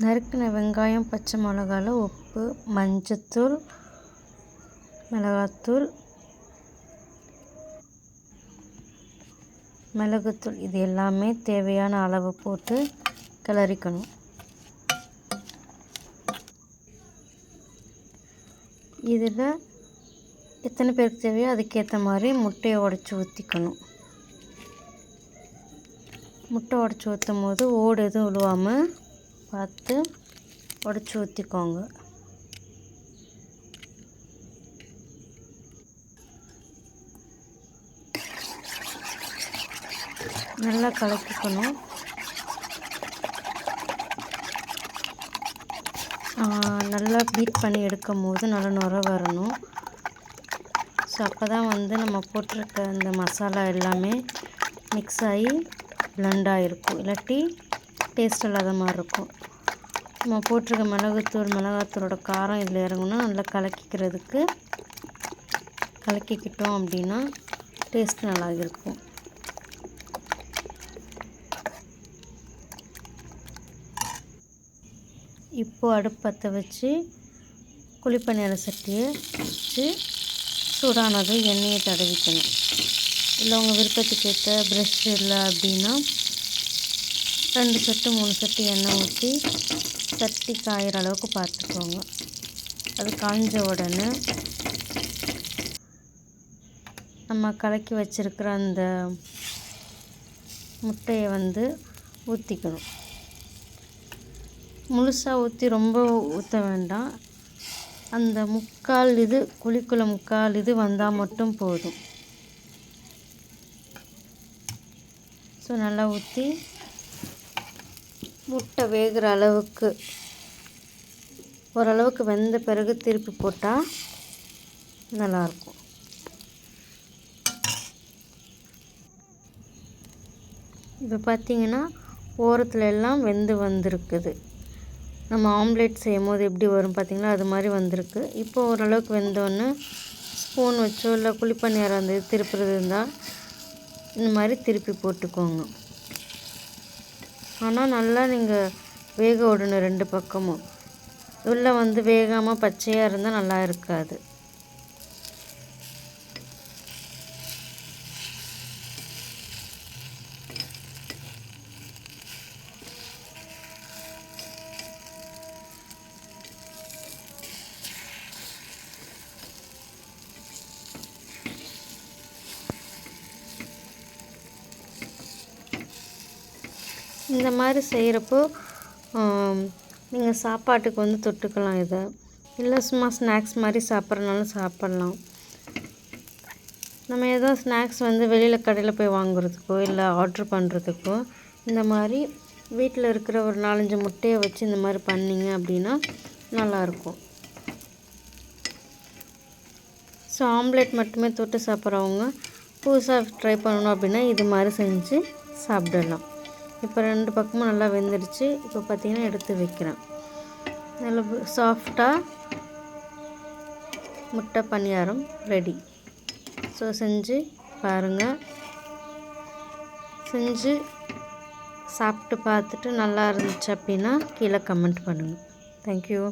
நறுக்கின வெங்காயம், பச்சை மிளகாயில் உப்பு, மஞ்சத்தூள், மிளகாத்தூள், மிளகுத்தூள் இது எல்லாமே தேவையான அளவு போட்டு கிளறிக்கணும். இதில் எத்தனை பேருக்கு தேவையோ அதுக்கேற்ற மாதிரி முட்டையை உடச்சி ஊற்றிக்கணும். முட்டை உடச்சி ஊற்றும் போது ஓடு எதுவும் விழுவாமல் பார்த்து உடச்சி ஊற்றிக்கோங்க. நல்லா கலக்கிக்கணும். நல்லா பீட் பண்ணி எடுக்கும் போது நல்லா நுர வரணும். ஸோ அப்போ தான் நம்ம போட்டிருக்க இந்த மசாலா எல்லாமே மிக்ஸ் ஆகி பிளெண்டாக இருக்கும். இல்லாட்டி டேஸ்ட் இல்லாத மாதிரி இருக்கும். நம்ம போட்டிருக்க மிளகாத்தூளோட காரம் இதில் இறங்குனா நல்லா கலக்கிக்கிட்டோம் அப்படின்னா டேஸ்ட் நல்லா இருக்கும். இப்போது அடுப்பு பற்ற வச்சு குழிப்பணியார சட்டியை வச்சு சூடானது எண்ணெயை தடவிக்கணும். இல்லை உங்கள் விருப்பத்துக்கு ஏற்ற ப்ரெஷ் இல்லை அப்படின்னா 2 சொட்டு 3 சொட்டு எண்ணெய் ஊற்றி சட்டி காயிற அளவுக்கு பார்த்துக்கோங்க. அது காய்ஞ்ச உடனே நம்ம கலக்கி வச்சுருக்கிற அந்த முட்டையை ஊற்றிக்கணும். முழுசாக ஊற்றி ரொம்ப ஊற்ற வேண்டாம். அந்த குழிக்குள்ள முக்கால் இது வந்தால் மட்டும் போதும். ஸோ நல்லா ஊற்றி முட்டை வேகிற அளவுக்கு ஓரளவுக்கு வெந்த பிறகு திருப்பி போட்டால் நல்லாயிருக்கும். இப்போ பார்த்திங்கன்னா ஓரத்தில் எல்லாம் வெந்து வந்திருக்குது. நம்ம ஆம்லேட் செய்யும் போது எப்படி வரும் பார்த்திங்களா, அது மாதிரி வந்திருக்கு. இப்போ ஓரளவுக்கு வெந்தோடனே ஸ்பூன் வச்சோ இல்லை குழிப்பணியாரம் அந்த திருப்புறது இருந்தால் இந்த மாதிரி திருப்பி போட்டுக்கோங்க. ஆனால் நல்லா நீங்கள் வேக விடணும் 2 பக்கமும். உள்ளே வேகாமல் பச்சையாக இருந்தால் நல்லா இருக்காது. இந்த மாதிரி செய்கிறப்போ நீங்கள் சாப்பாட்டுக்கு தொட்டுக்கலாம். இதை இல்லை சும்மா ஸ்நாக்ஸ் மாதிரி சாப்பிட்றனாலும் சாப்பிட்லாம். நம்ம ஏதோ ஸ்நாக்ஸ் வெளியில் கடையில் போய் வாங்குறதுக்கோ இல்லை ஆர்ட்ரு பண்ணுறதுக்கோ இந்த மாதிரி வீட்டில் இருக்கிற ஒரு 4-5 முட்டையை வச்சு இந்த மாதிரி பண்ணிங்க அப்படின்னா நல்லாயிருக்கும். ஸோ ஆம்லேட் மட்டுமே தொட்டு சாப்பிட்றவங்க புதுசாக ட்ரை பண்ணணும் அப்படின்னா இது மாதிரி செஞ்சு சாப்பிடலாம். இப்போ 2 பக்கமும் நல்லா வெந்துடுச்சு. இப்போ பார்த்திங்கன்னா எடுத்து வைக்கிறேன். நல்லா சாஃப்டாக முட்டை பணியாரம் ரெடி. ஸோ செஞ்சு பாருங்கள். செஞ்சு சாப்பிட்டு பார்த்துட்டு நல்லா இருந்துச்சு அப்படின்னா கீழே கமெண்ட் பண்ணுங்கள். தேங்க்யூ.